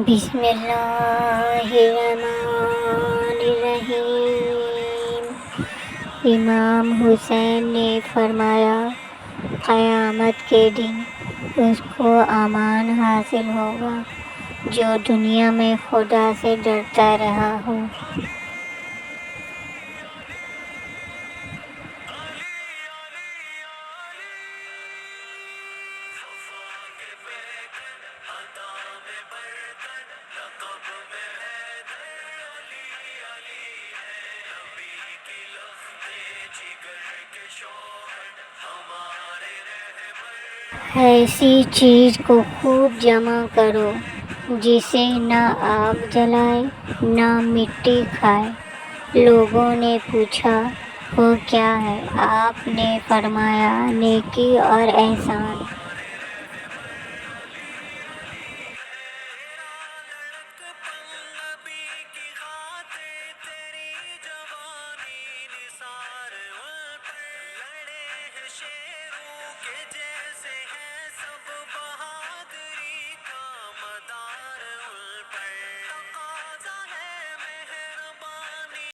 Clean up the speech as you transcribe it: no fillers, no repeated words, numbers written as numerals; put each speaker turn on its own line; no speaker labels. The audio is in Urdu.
بسم اللہ الرحمن الرحیم۔ امام حسین نے فرمایا، قیامت کے دن اس کو امان حاصل ہوگا جو دنیا میں خدا سے ڈرتا رہا ہو۔ ایسی چیز کو خوب جمع کرو جسے نہ آگ جلائے نہ مٹی کھائے۔ لوگوں نے پوچھا، وہ کیا ہے؟ آپ نے فرمایا، نیکی اور احسان۔